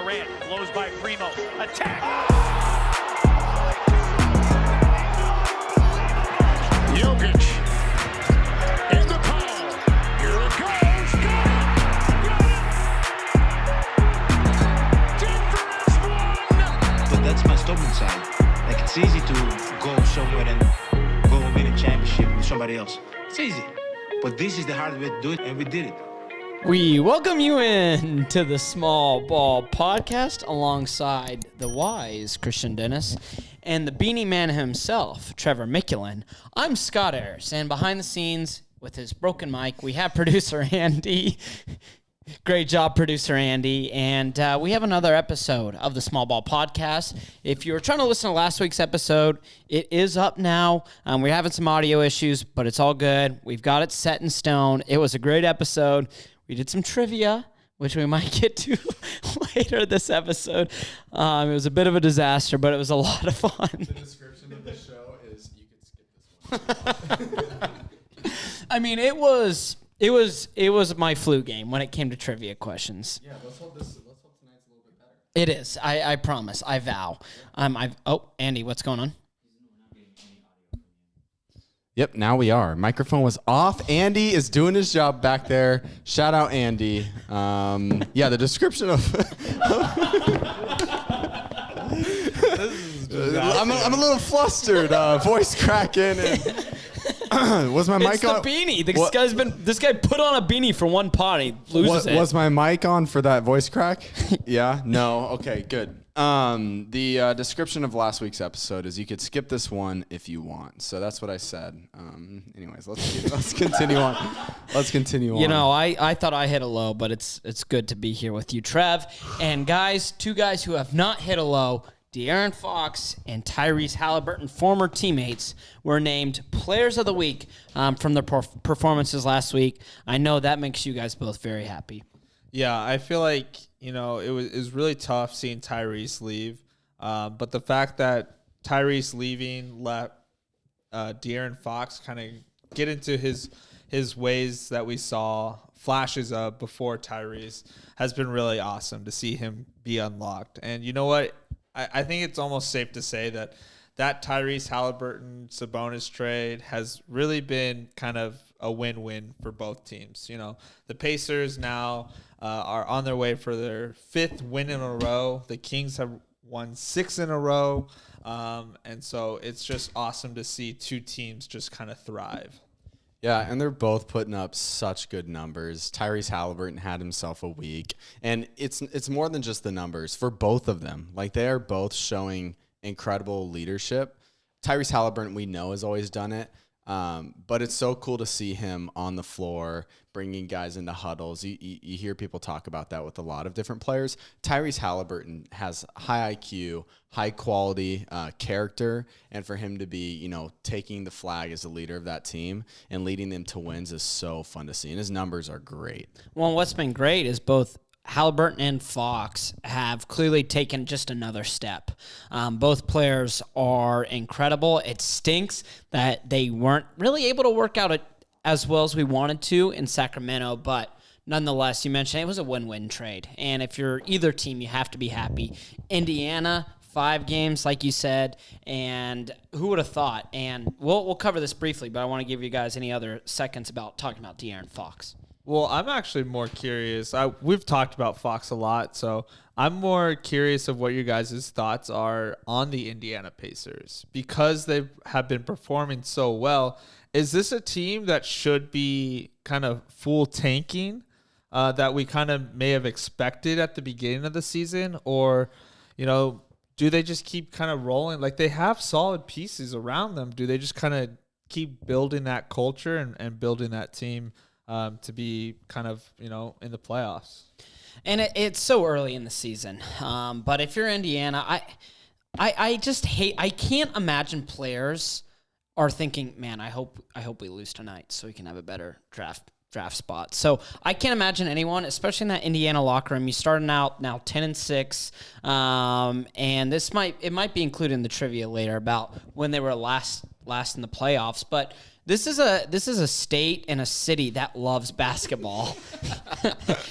Morant blows by Primo. Attack. Jokic in the power. Here it goes. Got it. Denver has won. But that's my stubborn side. Like, it's easy to go somewhere and go win a championship with somebody else. It's easy. But this is the hard way to do it, and we did it. We welcome you in to the Small Ball Podcast alongside the wise Christian Dennis and the beanie man himself, Trevor Mickelin. I'm Scott Ayers, and behind the scenes with his broken mic, we have producer Andy. Great job, producer Andy. And we have another episode of the Small Ball Podcast. If you were trying to listen to last week's episode, it is up now. We're having some audio issues, but it's all good. We've got it set in stone. It was a great episode. We did some trivia, which we might get to later this episode. It was a bit of a disaster, but it was a lot of fun. The description of the show is you could skip this one. I mean, it was my flu game when it came to trivia questions. Yeah, let's hope tonight's a little bit better. It is. I promise. I vow. Andy, what's going on? Yep, now we are. Microphone was off. Andy is doing his job back there. Shout out, Andy. The description of... I'm a little flustered. Voice cracking. And was my mic it's on? The beanie. This guy put on a beanie for one pot. He loses it. Was my mic on for that voice crack? Yeah? No? Okay, good. The description of last week's episode is you could skip this one if you want. So that's what I said. Anyways, let's continue on. Let's continue on. You know, I thought I hit a low, but it's good to be here with you, Trev. And guys, two guys who have not hit a low, De'Aaron Fox and Tyrese Haliburton, former teammates, were named Players of the Week from their performances last week. I know that makes you guys both very happy. Yeah, I feel like, it was really tough seeing Tyrese leave. But the fact that Tyrese leaving let De'Aaron Fox kind of get into his ways that we saw flashes of before Tyrese has been really awesome to see him be unlocked. And you know what? I think it's almost safe to say that Tyrese Haliburton Sabonis trade has really been kind of a win-win for both teams. The Pacers now are on their way for their 5th win in a row. The Kings have won 6 in a row. And so it's just awesome to see two teams just kind of thrive. Yeah, and they're both putting up such good numbers. Tyrese Haliburton had himself a week, and it's more than just the numbers for both of them. Like, they are both showing incredible leadership. Tyrese Haliburton, we know, has always done it, but it's so cool to see him on the floor, bringing guys into huddles. You hear people talk about that with a lot of different players. Tyrese Haliburton has high IQ, high quality character, and for him to be, taking the flag as a leader of that team and leading them to wins is so fun to see, and his numbers are great. Well, what's been great is both Haliburton and Fox have clearly taken just another step. Both players are incredible. It stinks that they weren't really able to work out as well as we wanted to in Sacramento, but nonetheless, you mentioned it was a win-win trade. And if you're either team, you have to be happy. Indiana, 5 games, like you said, and who would have thought? And we'll cover this briefly, but I want to give you guys any other seconds about talking about De'Aaron Fox. Well, I'm actually more curious. We've talked about Fox a lot, so I'm more curious of what your guys' thoughts are on the Indiana Pacers. Because they have been performing so well, is this a team that should be kind of full tanking that we kind of may have expected at the beginning of the season? Or, do they just keep kind of rolling? Like, they have solid pieces around them. Do they just kind of keep building that culture and building that team to be kind of, in the playoffs? And it's so early in the season. But if you're Indiana, I just hate, I can't imagine players are thinking, man, I hope we lose tonight so we can have a better draft spot. So I can't imagine anyone, especially in that Indiana locker room. You starting out now 10-6, and it might be included in the trivia later about when they were last in the playoffs. But This is a state and a city that loves basketball.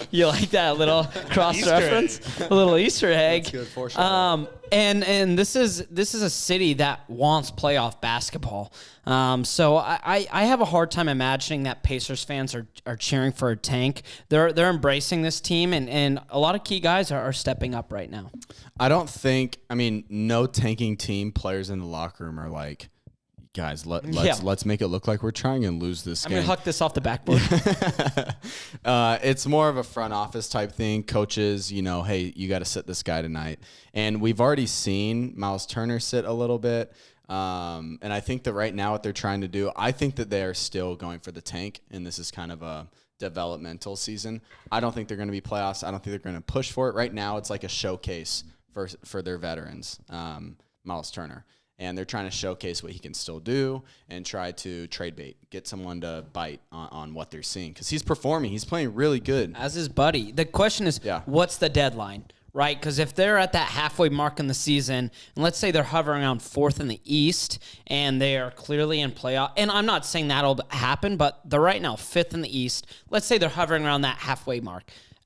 You like that little cross reference? A little Easter egg. That's good foreshadowing. And this is a city that wants playoff basketball. So I have a hard time imagining that Pacers fans are cheering for a tank. They're embracing this team, and a lot of key guys are stepping up right now. I don't think. I mean, no tanking team players in the locker room are like, guys, let's make it look like we're trying and lose this game. I'm gonna huck this off the backboard. It's more of a front office type thing. Coaches, hey, you got to sit this guy tonight. And we've already seen Miles Turner sit a little bit. And I think that right now what they're trying to do, I think that they are still going for the tank, and this is kind of a developmental season. I don't think they're going to be playoffs. I don't think they're going to push for it. Right now it's like a showcase for their veterans, Miles Turner. And they're trying to showcase what he can still do and try to trade bait, get someone to bite on what they're seeing. Because he's performing. He's playing really good. As his buddy. The question is, What's the deadline, right? Because if they're at that halfway mark in the season, and let's say they're hovering around 4th in the East, and they are clearly in playoff, and I'm not saying that'll happen, but they're right now 5th in the East. Let's say they're hovering around that halfway mark.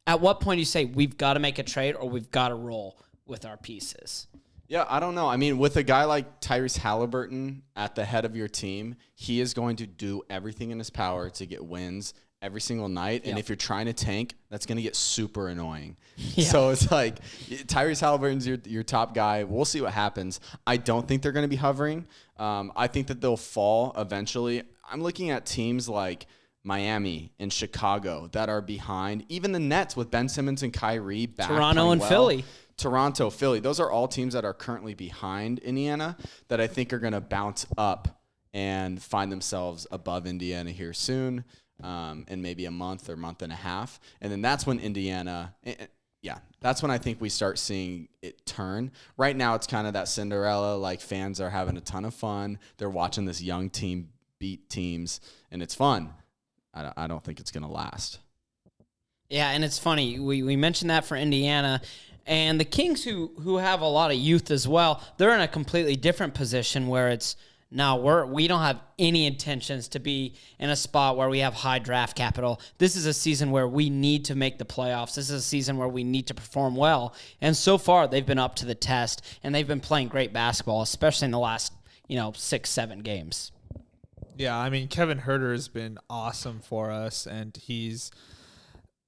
At what point do you say, we've got to make a trade or we've got to roll with our pieces? Yeah, I don't know. I mean, with a guy like Tyrese Haliburton at the head of your team, he is going to do everything in his power to get wins every single night. Yep. And if you're trying to tank, that's going to get super annoying. Yeah. So it's like Tyrese Haliburton's your top guy. We'll see what happens. I don't think they're going to be hovering. I think that they'll fall eventually. I'm looking at teams like Miami and Chicago that are behind. Even the Nets with Ben Simmons and Kyrie back. Toronto and Philly. Toronto, Philly. Those are all teams that are currently behind Indiana that I think are going to bounce up and find themselves above Indiana here soon, in maybe a month or month and a half. And then that's when that's when I think we start seeing it turn. Right now it's kind of that Cinderella, like fans are having a ton of fun. They're watching this young team beat teams, and it's fun. I don't think it's going to last. Yeah, and it's funny. We mentioned that for Indiana. And the Kings, who have a lot of youth as well, they're in a completely different position where it's now we don't have any intentions to be in a spot where we have high draft capital. This is a season where we need to make the playoffs. This is a season where we need to perform well. And so far, they've been up to the test, and they've been playing great basketball, especially in the last 6-7 games. Yeah, I mean, Kevin Huerter has been awesome for us, and he's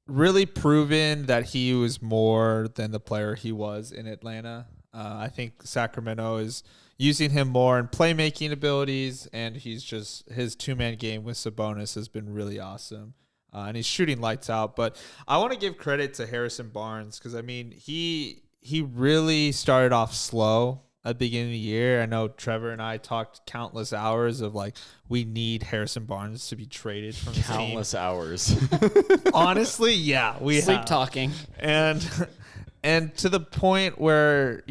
really proven that he was more than the player he was in Atlanta. I think Sacramento is using him more in playmaking abilities, and his 2-man game with Sabonis has been really awesome. And he's shooting lights out. But I want to give credit to Harrison Barnes because, I mean, he really started off slow at the beginning of the year. I know Trevor and I talked countless hours of we need Harrison Barnes to be traded from the team. Countless hours. Honestly, yeah, we sleep have. Talking. And to the point where,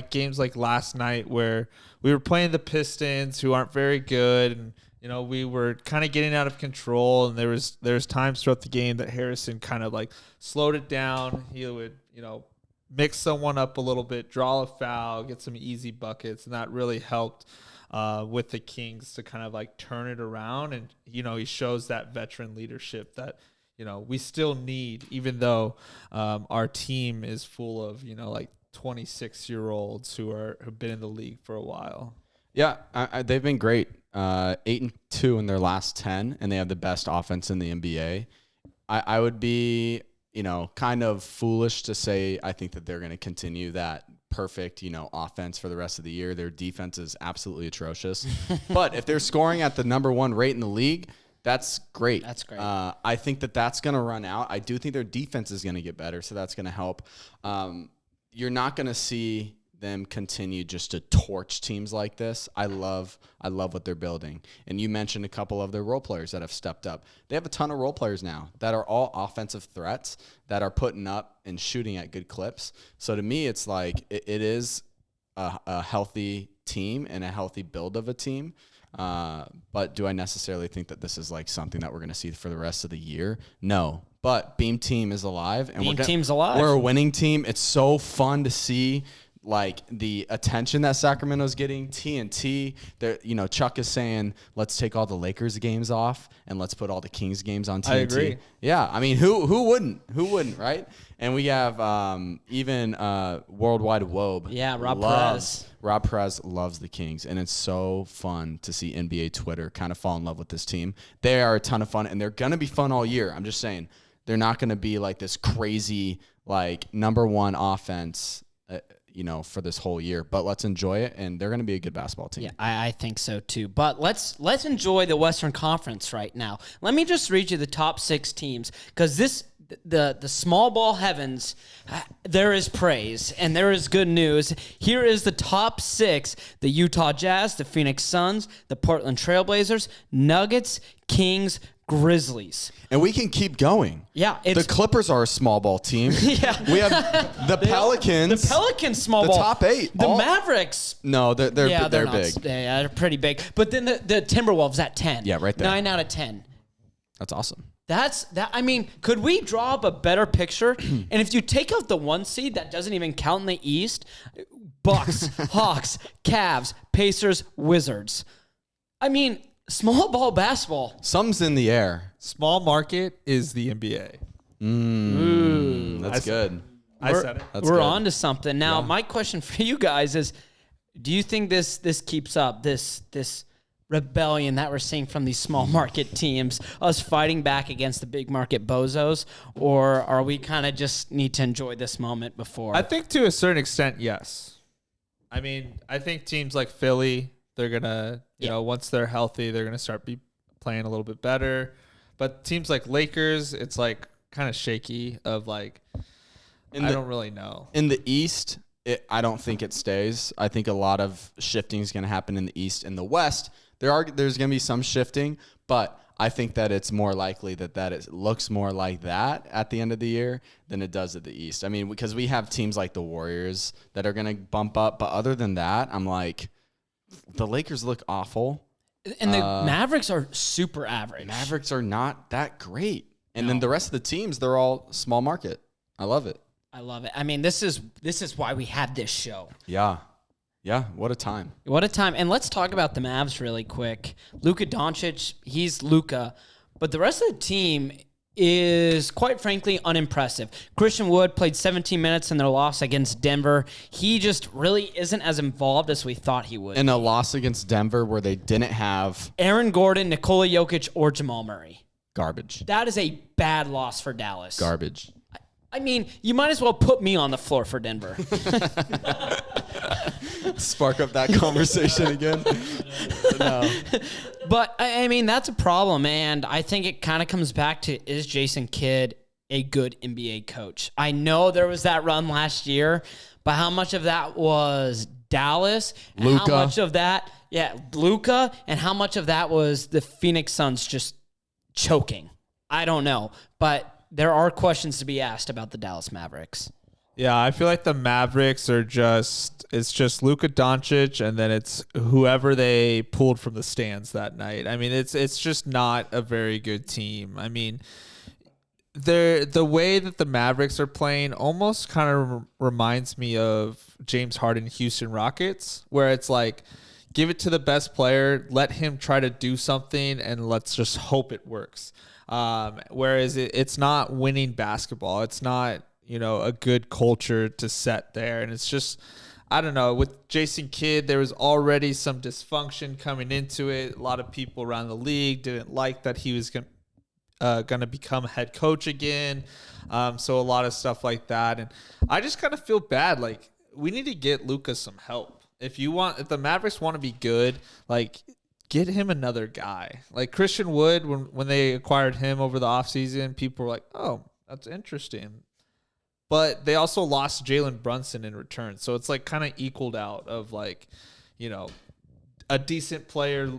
games like last night where we were playing the Pistons who aren't very good, and we were kind of getting out of control, and there's times throughout the game that Harrison kind of slowed it down. He would, mix someone up a little bit, draw a foul, get some easy buckets, and that really helped with the Kings to kind of turn it around. And he shows that veteran leadership that we still need, even though our team is full of 26-year-olds who've been in the league for a while. Yeah, they've been great. 8-2 in their last 10, and they have the best offense in the NBA. I would be kind of foolish to say I think that they're going to continue that perfect, offense for the rest of the year. Their defense is absolutely atrocious. But if they're scoring at the number 1 rate in the league, that's great. That's great. I think that's going to run out. I do think their defense is going to get better, so that's going to help. You're not going to see them continue just to torch teams like this. I love what they're building. And you mentioned a couple of their role players that have stepped up. They have a ton of role players now that are all offensive threats that are putting up and shooting at good clips. So to me, it's it is a healthy team and a healthy build of a team. But do I necessarily think that this is something that we're going to see for the rest of the year? No. But Beam Team is alive. And Team's alive. We're a winning team. It's so fun to see like the attention that Sacramento's getting, TNT, Chuck is saying, let's take all the Lakers games off and let's put all the Kings games on TNT. I agree. Yeah, I mean, who wouldn't? Who wouldn't, right? And we have even Worldwide Wobe. Yeah, Rob Perez loves the Kings, and it's so fun to see NBA Twitter kind of fall in love with this team. They are a ton of fun, and they're going to be fun all year. I'm just saying, they're not going to be like this crazy, like, number one offense for this whole year, but let's enjoy it, and they're going to be a good basketball team. Yeah, I think so too. But let's enjoy the Western Conference right now. Let me just read you the top 6 teams, because the small ball heavens, there is praise and there is good news. Here is the top 6: the Utah Jazz, the Phoenix Suns, the Portland Trailblazers, Nuggets, Kings, Grizzlies. And we can keep going. Yeah. The Clippers are a small ball team. Yeah. We have the Pelicans. The Pelicans small the ball. top 8. The Mavericks. No, they're not, big. They're pretty big. But then the Timberwolves at 10. Yeah, right there. 9 out of 10. That's awesome. I mean, could we draw up a better picture? And if you take out the 1 seed, that doesn't even count in the East, Bucks, Hawks, Cavs, Pacers, Wizards. I mean, small ball basketball. Some's in the air. Small market is the NBA. That's good. I said it. That's We're good. on to something. Now, my question for you guys is, do you think this keeps up, this rebellion that we're seeing from these small market teams, us fighting back against the big market bozos, or are we kind of just need to enjoy this moment before? I think to a certain extent, yes. I mean, I think teams like Philly, they're going to, once they're healthy, they're going to start playing a little bit better. But teams like Lakers, it's like kind of shaky of like, I don't really know. In the East, I don't think it stays. I think a lot of shifting is going to happen in the East. In the West, there's going to be some shifting, but I think that it's more likely that it looks more like that at the end of the year than it does at the East. I mean, because we have teams like the Warriors that are going to bump up, but other than that, I'm like, the Lakers look awful. And the Mavericks are super average. Mavericks are not that great. And then the rest of the teams, they're all small market. I love it. I love it. I mean, this is why we have this show. Yeah. Yeah, what a time. What a time. And let's talk about the Mavs really quick. Luka Doncic, he's Luka, but the rest of the team is, quite frankly, unimpressive. Christian Wood played 17 minutes in their loss against Denver. He just really isn't as involved as we thought he would. In a loss against Denver where they didn't have Aaron Gordon, Nikola Jokic, or Jamal Murray. garbage. That is a bad loss for Dallas. Garbage. I mean, you might as well put me on the floor for Denver. Spark up that conversation again. No. But, I mean, that's a problem, and I think it kind of comes back to, is Jason Kidd a good NBA coach? I know there was that run last year, but how much of that was Dallas? And Luka. How much of that, Luka, and how much of that was the Phoenix Suns just choking? I don't know, but there are questions to be asked about the Dallas Mavericks. Yeah, I feel like the Mavericks are it's just Luka Doncic, and then it's whoever they pulled from the stands that night. I mean, it's just not a very good team. I mean, the way that the Mavericks are playing almost kind of reminds me of James Harden Houston Rockets, where it's like, give it to the best player, let him try to do something, and let's just hope it works. Whereas it's not winning basketball. It's not, a good culture to set there. And it's just, I don't know, with Jason Kidd, there was already some dysfunction coming into it. A lot of people around the league didn't like that he was going to become head coach again. So a lot of stuff like that. And I just kind of feel bad. Like, we need to get Luka some help. If the Mavericks want to be good, like, get him another guy. Like Christian Wood, when they acquired him over the offseason, people were like, oh, that's interesting. But they also lost Jalen Brunson in return. So it's like kind of equaled out of like, a decent player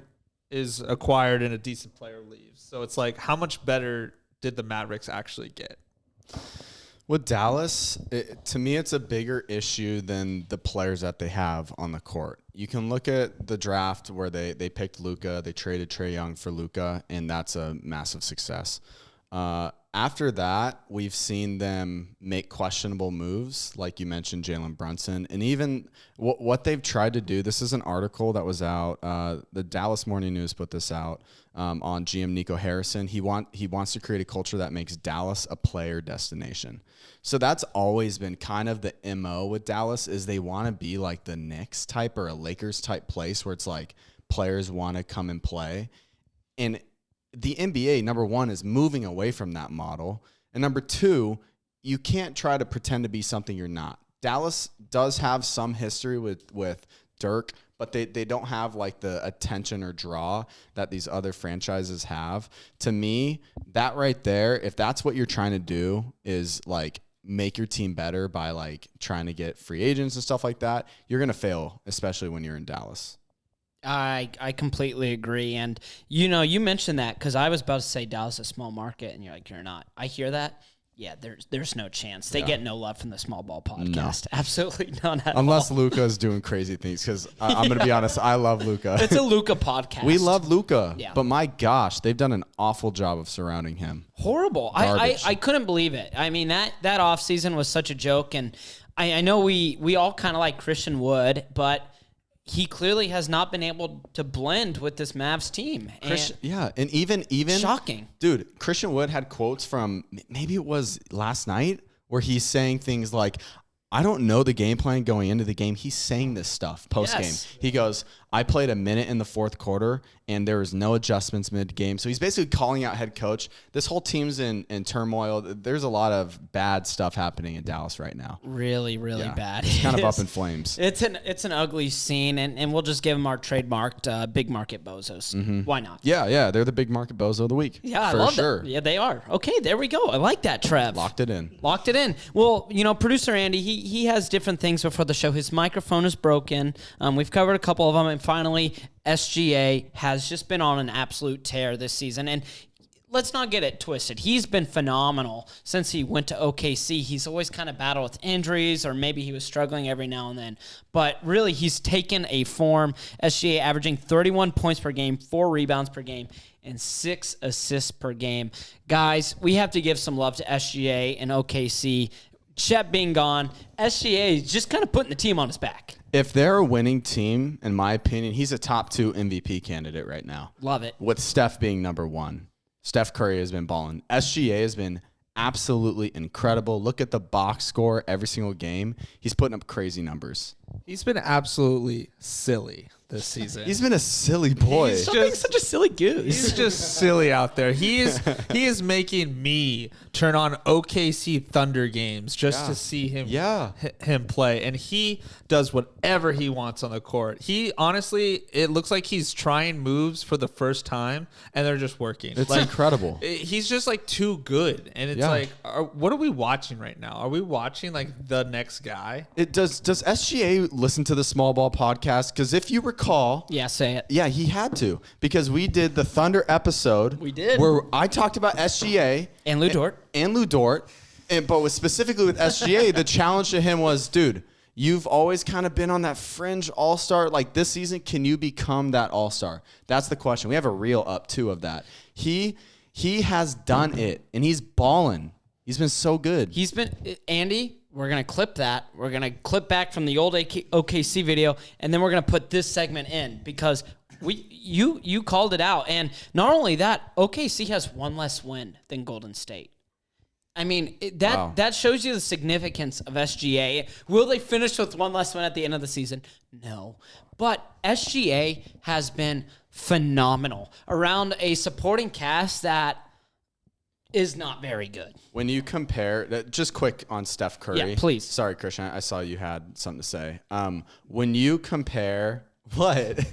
is acquired and a decent player leaves. So it's like, how much better did the Mavericks actually get? With Dallas, to me, it's a bigger issue than the players that they have on the court. You can look at the draft where they picked Luka, they traded Trae Young for Luka, and that's a massive success. After that, we've seen them make questionable moves, like you mentioned, Jalen Brunson. And even what they've tried to do, this is an article that was out. The Dallas Morning News put this out on GM Nico Harrison. He wants to create a culture that makes Dallas a player destination. So that's always been kind of the MO with Dallas, is they want to be like the Knicks type or a Lakers type place where it's like players want to come and play. And the NBA, number one, is moving away from that model. And number two, you can't try to pretend to be something you're not. Dallas does have some history with Dirk, but they don't have like the attention or draw that these other franchises have. To me, that right there, if that's what you're trying to do, is like make your team better by like trying to get free agents and stuff like that, you're going to fail, especially when you're in Dallas. I completely agree. And, you mentioned that because I was about to say Dallas is a small market, and you're like, you're not. I hear that. Yeah, there's no chance. They get no love from the Small Ball Podcast. No. Absolutely none at Unless all. Luka is doing crazy things, because I'm going to be honest, I love Luka. It's a Luka podcast. We love Luka, yeah. But my gosh, they've done an awful job of surrounding him. Horrible. I couldn't believe it. I mean, that offseason was such a joke, and I know we all kind of like Christian Wood, but he clearly has not been able to blend with this Mavs team. And even shocking. Dude, Christian Wood had quotes from, maybe it was last night, where he's saying things like, I don't know the game plan going into the game. He's saying this stuff post-game. Yes. He goes, I played a minute in the fourth quarter, and there was no adjustments mid-game. So he's basically calling out head coach. This whole team's in turmoil. There's a lot of bad stuff happening in Dallas right now. Really, really bad. It's kind of up in flames. It's an ugly scene, and we'll just give them our trademarked big market bozos. Mm-hmm. Why not? Yeah, they're the big market bozo of the week. Yeah, I for love sure. that. Yeah, they are. Okay, there we go. I like that, Trev. Locked it in. Well, producer Andy, he has different things before the show. His microphone is broken. We've covered a couple of them, and finally, SGA has just been on an absolute tear this season. And let's not get it twisted. He's been phenomenal since he went to OKC. He's always kind of battled with injuries, or maybe he was struggling every now and then. But really, he's taken a form. SGA averaging 31 points per game, 4 rebounds per game, and 6 assists per game. Guys, we have to give some love to SGA and OKC. Chet being gone, SGA is just kind of putting the team on his back. If they're a winning team, in my opinion, he's a top 2 MVP candidate right now. Love it. With Steph being number 1. Steph Curry has been balling. SGA has been absolutely incredible. Look at the box score every single game. He's putting up crazy numbers. He's been absolutely silly this season. He's been a silly boy. He's Stop being such a silly goose. He's just silly out there. He is making me turn on OKC Thunder games just to see him play, and he does whatever he wants on the court. He honestly, it looks like he's trying moves for the first time, and they're just working. It's incredible. He's just like too good, and it's like, what are we watching right now? Are we watching like the next guy? Does SGA listen to the Small Ball Podcast? Because if you recall, say it. Yeah, he had to, because we did the Thunder episode. We did, where I talked about SGA and Lou Dort. But specifically with SGA, the challenge to him was, dude, you've always kind of been on that fringe all-star. Like this season, can you become that all-star? That's the question. We have a reel up too of that. He has done it, and he's balling. He's been so good. Andy, we're going to clip that. We're going to clip back from the old OKC video, and then we're going to put this segment in because you called it out. And not only that, OKC has one less win than Golden State. I mean, that shows you the significance of SGA. Will they finish with one less win at the end of the season? No. But SGA has been phenomenal around a supporting cast that is not very good. When you compare, just quick on Steph Curry. Yeah, please. Sorry, Christian, I saw you had something to say. When you compare, what?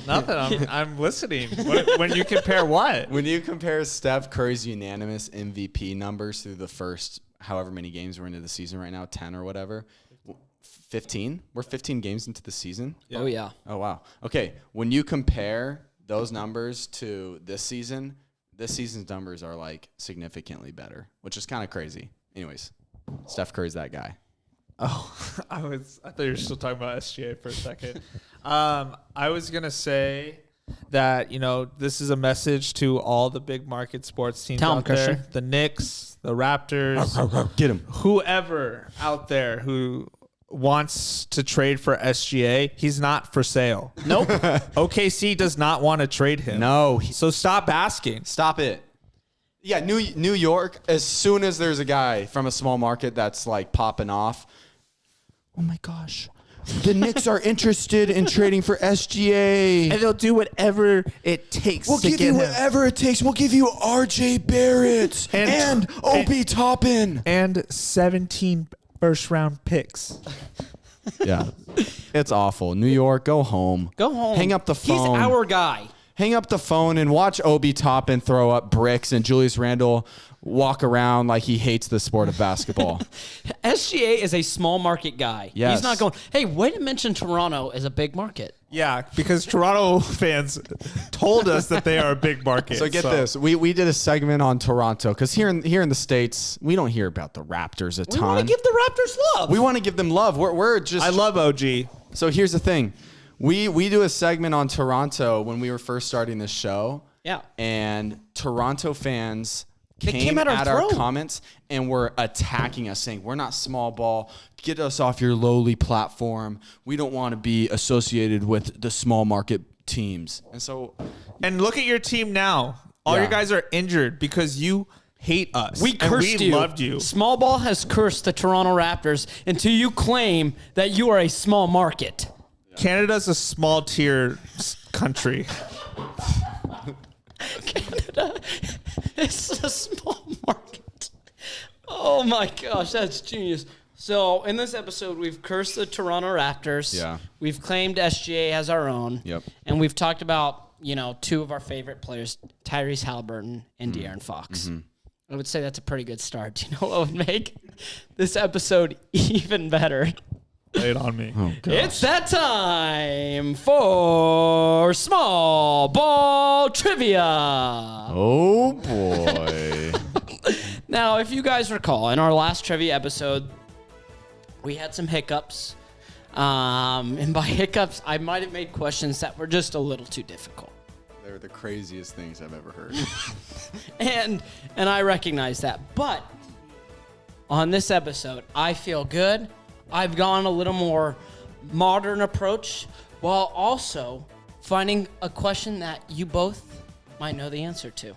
Nothing. I'm listening. When you compare what? When you compare Steph Curry's unanimous MVP numbers through the first however many games we're into the season right now, 10 or whatever, 15? We're 15 games into the season? Yeah. Oh, yeah. Oh, wow. Okay, when you compare those numbers to this season's numbers are like significantly better, which is kind of crazy. Anyways, Steph Curry's that guy. Oh, I thought you were still talking about SGA for a second. I was gonna say that, this is a message to all the big market sports teams Tell 'em, out there. Christian. The Knicks, the Raptors, Get him. whoever out there who wants to trade for SGA, he's not for sale. Nope. OKC does not want to trade him. No. So stop asking. Stop it. Yeah, New York, as soon as there's a guy from a small market that's like popping off, oh my gosh, the Knicks are interested in trading for SGA. And they'll do whatever it takes We'll to give get you him. whatever it takes. We'll give you RJ Barrett and Obi Toppin. And 17 first-round picks. Yeah, it's awful. New York, go home. Go home. Hang up the phone. He's our guy. Hang up the phone and watch Obi Toppin throw up bricks and Julius Randle walk around like he hates the sport of basketball. SGA is a small market guy. Yes. He's not going, hey, way to mention Toronto as a big market. Yeah, because Toronto fans told us that they are a big market. So get this. We did a segment on Toronto because here in the States, we don't hear about the Raptors a We ton. want to give the Raptors love. We want to give them love. We're just. I love OG. So here's the thing. We do a segment on Toronto when we were first starting this show. Yeah. And Toronto fans They came at our at our throat. comments and were attacking us, saying, we're not small ball. Get us off your lowly platform. We don't want to be associated with the small market teams. And so And look at your team now. All Yeah. your guys are injured because you hate us. We And cursed we you. loved you. Small ball has cursed the Toronto Raptors until you claim that you are a small market. Canada's a small tier country. Canada is a small market. Oh my gosh, that's genius. So in this episode, we've cursed the Toronto Raptors. Yeah. We've claimed SGA as our own. Yep. And we've talked about, two of our favorite players, Tyrese Haliburton and De'Aaron Fox. I would say that's a pretty good start. Do you know what would make this episode even better? Lay it on me. It's that time for small ball trivia. oh boy. Now, if you guys recall, in our last trivia episode, we had some hiccups. And by hiccups, I might have made questions that were just a little too difficult. They're the craziest things I've ever heard. And I recognize that. But on this episode, I feel good. I've gone a little more modern approach while also finding a question that you both might know the answer to.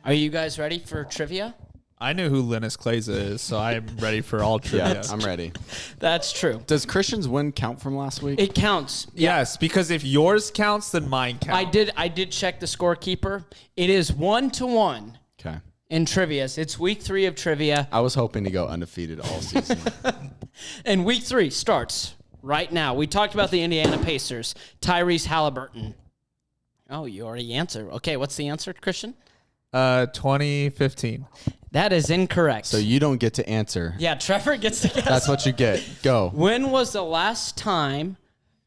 Are you guys ready for trivia? I knew who Linus Kleza is, so I'm ready for all trivia. Yeah, I'm ready. That's true. Does Christian's win count from last week? It counts. Yes, because if yours counts, then mine counts. I did check the scorekeeper. It is 1-1 Okay. in trivia. It's week 3 of trivia. I was hoping to go undefeated all season. And week 3 starts right now. We talked about the Indiana Pacers. Tyrese Haliburton. Oh, you already answered. Okay, what's the answer, Christian? 2015. That is incorrect. So you don't get to answer. Yeah, Trevor gets to guess. That's what you get. Go. When was the last time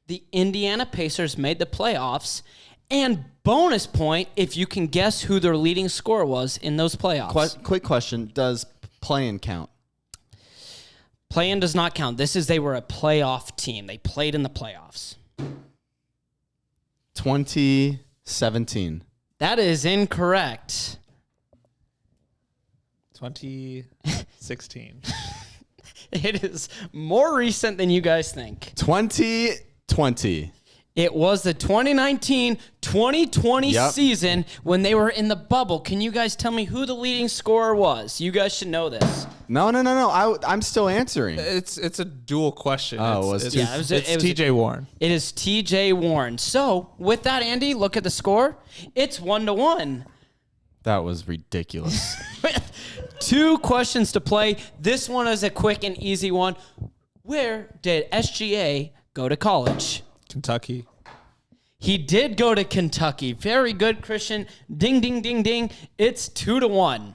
the Indiana Pacers made the playoffs? And bonus point if you can guess who their leading scorer was in those playoffs. Quick question. Does play-in count? Play-in does not count. They were a playoff team. They played in the playoffs. 2017. That is incorrect. 2016. It is more recent than you guys think. 2020. It was the 2019-2020 Yep. season when they were in the bubble. Can you guys tell me who the leading scorer was? You guys should know this. No. I'm still answering. It's a dual question. Oh, it's, was it's, it- it was it's it was TJ Warren. It is TJ Warren. So, with that, Andy, look at the score. It's 1-1. That was ridiculous. With 2 questions to play. This one is a quick and easy one. Where did SGA go to college? Kentucky. He did go to Kentucky. Very good, Christian. Ding, ding, ding, ding. It's 2-1.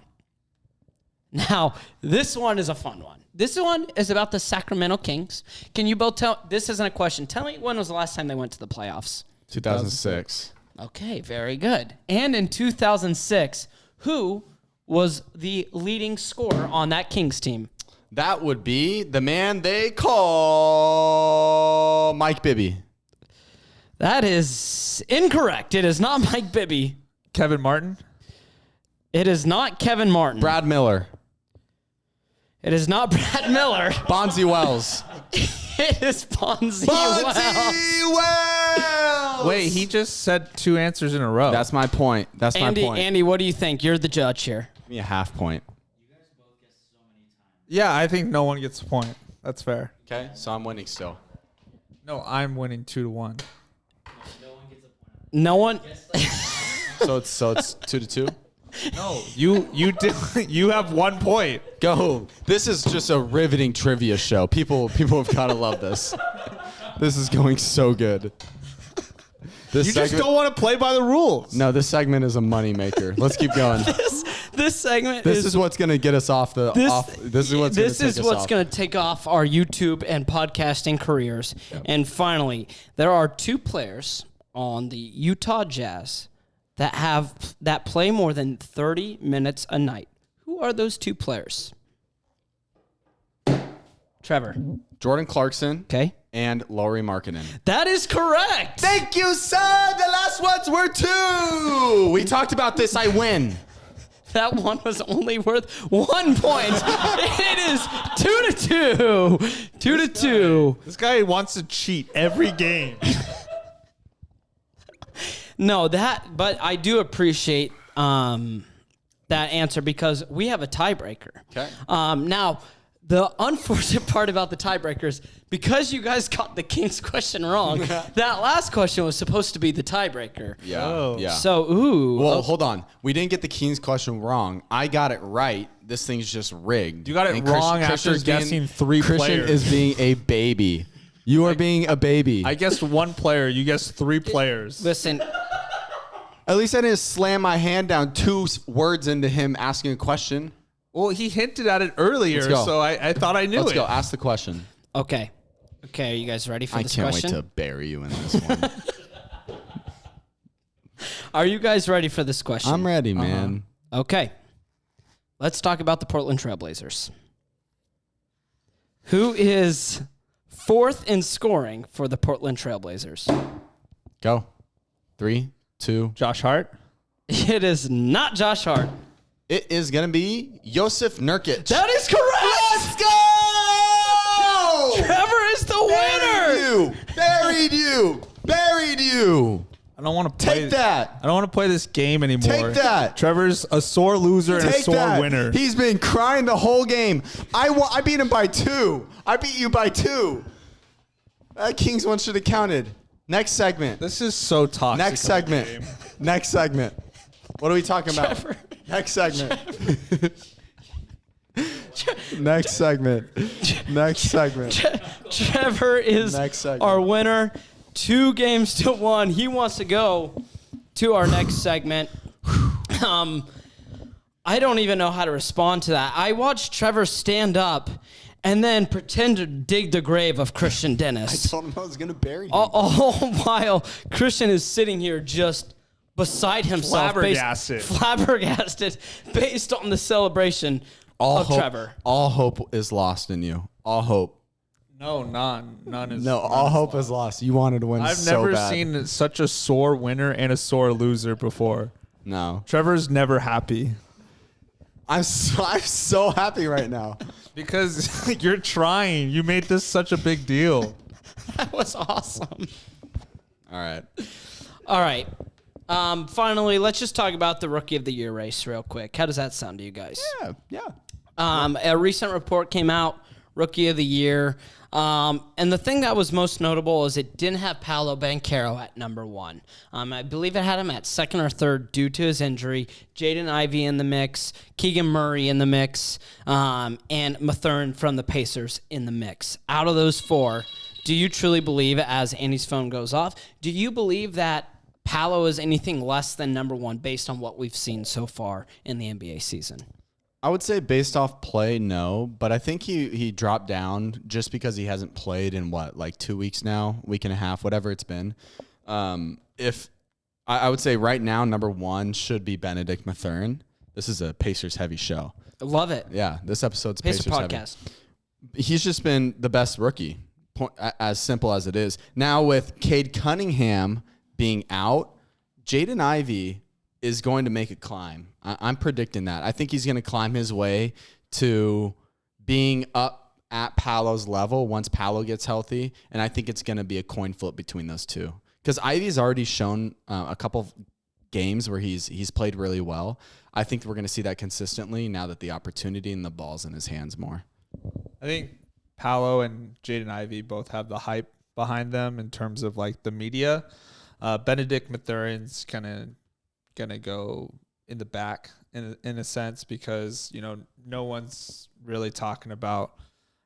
Now, this one is a fun one. This one is about the Sacramento Kings. Can you both tell? This isn't a question. Tell me when was the last time they went to the playoffs? 2006. Okay, very good. And in 2006, who was the leading scorer on that Kings team? That would be the man they call Mike Bibby. That is incorrect. It is not Mike Bibby. Kevin Martin. It is not Kevin Martin. Brad Miller. It is not Brad Miller. Bonzi Wells. It is Bonzi Wells. Wells. Wait, he just said 2 answers in a row. That's my point. That's my point. Andy, what do you think? You're the judge here. Give me a half point. Yeah, I think no one gets a point. That's fair. Okay, so I'm winning still. No, I'm winning 2-1. No one. So it's 2-2. No, you did. You have 1 point. Go. This is just a riveting trivia show. People have gotta love this. This is going so good. This You just don't want to play by the rules. No, this segment is a moneymaker. Let's keep going. This segment This is what's gonna get us off the off. This is what's going to take off our YouTube and podcasting careers. Yep. And finally, there are 2 players on the Utah Jazz that play more than 30 minutes a night. Who are those 2 players? Trevor. Jordan Clarkson. Okay. And Lauri Markkanen. That is correct. Thank you, sir. The last ones were 2. We talked about this. I win. That one was only worth 1 point. It is 2-2. 2-2. This guy wants to cheat every game. No, but I do appreciate that answer because we have a tiebreaker. Okay. Now, the unfortunate part about the tiebreakers, because you guys got the Kings question wrong, that last question was supposed to be the tiebreaker. Yeah. Oh. Yeah. So, ooh. Well, hold on. We didn't get the Kings question wrong. I got it right. This thing's just rigged. You got it wrong after guessing 3 Christian players. is being a baby. You are being a baby. I guessed 1 player. You guessed 3 players. Listen, At least I didn't slam my hand down 2 words into him asking a question. Well, he hinted at it earlier, Let's go. so I thought I knew Let's it. go. Ask the question. okay. Okay, are you guys ready for I this can't question? wait to bury you in this one. Are you guys ready for this question? I'm ready, man. Okay. Let's talk about the Portland Trailblazers. Who is 4th in scoring for the Portland Trailblazers? Go. 3, 2. Josh Hart. It is not Josh Hart. It is going to be Josef Nurkic. That is correct! Let's go! Trevor is the winner! Buried you. I don't want to play. Take that. I don't want to play this game anymore. Take that. Trevor's a sore loser and a Take sore that. winner. He's been crying the whole game. I beat him by 2. I beat you by 2. That Kings one should have counted. Next segment. This is so toxic. Next segment. Next segment. What are we talking about? Trevor. Next segment. Next segment. Next segment. Trevor is Next segment. our winner. 2-1. He wants to go to our next segment. I don't even know how to respond to that. I watched Trevor stand up and then pretend to dig the grave of Christian I Dennis. told him I was going to bury him. All while Christian is sitting here just beside himself. Flabbergasted based on the celebration of Trevor. All hope is lost in you. All hope. No, none is. No, all hope is lost. You wanted to win I've so never bad. seen such a sore winner and a sore loser before. No. Trevor's never happy I'm so happy right now. because you're trying. You made this such a big deal. That was awesome. All right. All right. Finally, let's just talk about the Rookie of the Year race real quick. How does that sound to you guys? Yeah. A recent report came out, Rookie of the Year. And the thing that was most notable is it didn't have Paolo Banchero at number 1. I believe it had him at 2nd or 3rd due to his injury. Jaden Ivey in the mix, Keegan Murray in the mix, and Mathurin from the Pacers in the mix. Out of those 4, do you truly believe, as Andy's phone goes off, do you believe that Paolo is anything less than number 1 based on what we've seen so far in the NBA season? I would say based off play, no, but I think he dropped down just because he hasn't played in like 2 weeks now, week and a half, whatever it's been. If I would say right now, number 1 should be Benedict Mathurin. This is a Pacers heavy show. I love it. Yeah, this episode's Pacer Pacers podcast. heavy. He's just been the best rookie. as simple as it is. Now with Cade Cunningham being out, Jaden Ivey is going to make a climb. I'm predicting that. I think he's going to climb his way to being up at Paolo's level once Paolo gets healthy, and I think it's going to be a coin flip between those two. Because Ivey's already shown a couple of games where he's played really well. I think we're going to see that consistently now that the opportunity and the ball's in his hands more. I think Paolo and Jaden Ivey both have the hype behind them in terms of like the media. Benedict Mathurin's kind of gonna go in the back in a sense because no one's really talking about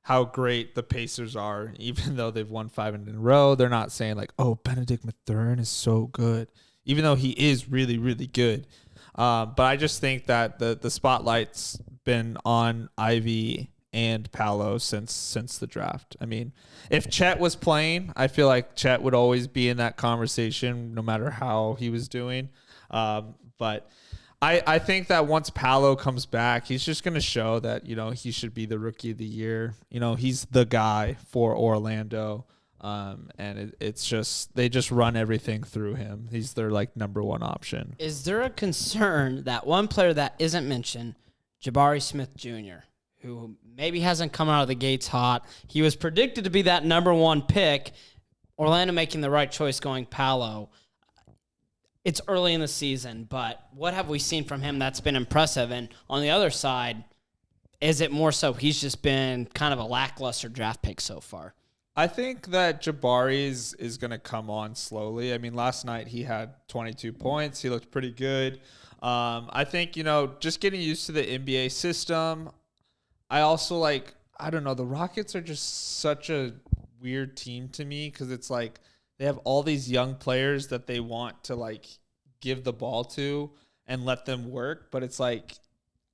how great the Pacers are, even though they've won 5 in a row. They're not saying like, oh, Benedict Mathurin is so good, even though he is really, really good. But I just think that the spotlight's been on Ivy and Paolo since the draft. I mean, if Chet was playing, I feel like Chet would always be in that conversation no matter how he was doing. But I think that once Paolo comes back, he's just going to show that, he should be the rookie of the year. He's the guy for Orlando. And it's just, they just run everything through him. He's their number one option. Is there a concern that one player that isn't mentioned, Jabari Smith Jr., who maybe hasn't come out of the gates hot? He was predicted to be that number one pick. Orlando making the right choice going Paolo. It's early in the season, but what have we seen from him that's been impressive? And on the other side, is it more so he's just been kind of a lackluster draft pick so far? I think that Jabari is going to come on slowly. I mean, last night he had 22 points. He looked pretty good. I think, just getting used to the NBA system. I also I don't know, the Rockets are just such a weird team to me because it's like they have all these young players that they want to give the ball to and let them work. But it's I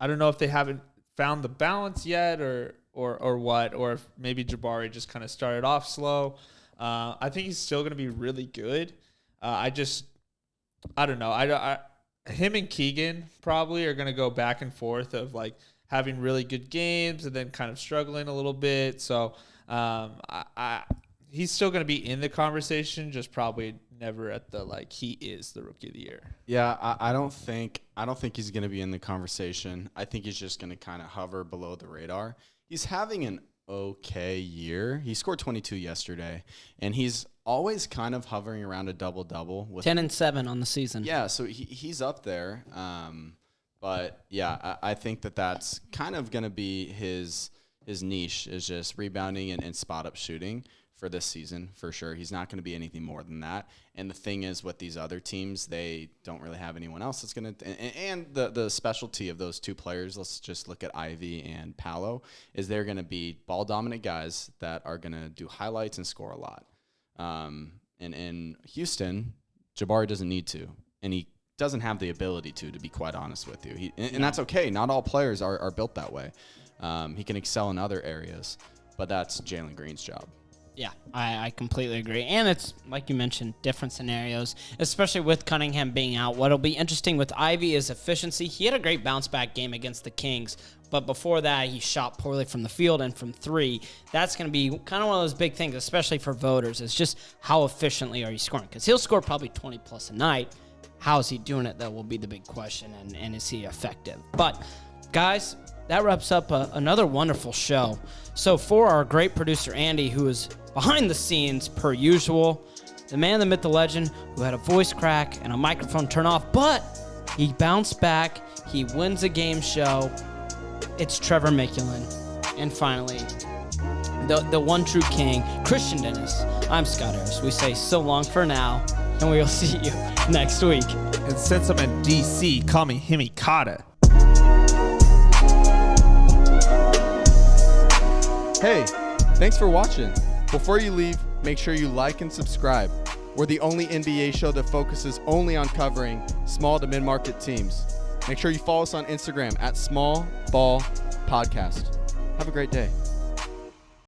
don't know if they haven't found the balance yet or what, or if maybe Jabari just kind of started off slow. I think he's still going to be really good. I don't know. Him and Keegan probably are going to go back and forth of having really good games and then kind of struggling a little bit. So he's still going to be in the conversation, just probably never at the he is the rookie of the year. Yeah, I don't think he's going to be in the conversation. I think he's just going to kind of hover below the radar. He's having an okay year. He scored 22 yesterday, and he's always kind of hovering around a double-double. With 10 and 7 on the season. Yeah, so he's up there. But, yeah, I think that's kind of going to be his niche is just rebounding and spot-up shooting for this season, for sure. He's not going to be anything more than that. And the thing is with these other teams, they don't really have anyone else that's going to – and the specialty of those two players, let's just look at Ivy and Paolo, is they're going to be ball-dominant guys that are going to do highlights and score a lot. And in Houston, Jabari doesn't need to, and he doesn't have the ability to be quite honest with you. And that's okay. Not all players are built that way. He can excel in other areas, but that's Jalen Green's job. Yeah, I completely agree. And it's, like you mentioned, different scenarios, especially with Cunningham being out. What'll be interesting with Ivy is efficiency. He had a great bounce-back game against the Kings, but before that, he shot poorly from the field and from three. That's going to be kind of one of those big things, especially for voters. It's just how efficiently are you scoring? Because he'll score probably 20-plus a night. How is he doing it, though, will be the big question, and is he effective? But, guys, that wraps up another wonderful show. So for our great producer, Andy, who is behind the scenes per usual, the man, the myth, the legend, who had a voice crack and a microphone turn off, but he bounced back. He wins a game show. It's Trevor Mickelin. And finally, the one true king, Christian Dennis. I'm Scott Harris. We say so long for now, and we will see you next week. And since I'm in D.C., call me Himi Kata. Hey, thanks for watching. Before you leave, make sure you like and subscribe. We're the only NBA show that focuses only on covering small to mid-market teams. Make sure you follow us on Instagram at Small Ball Podcast. Have a great day.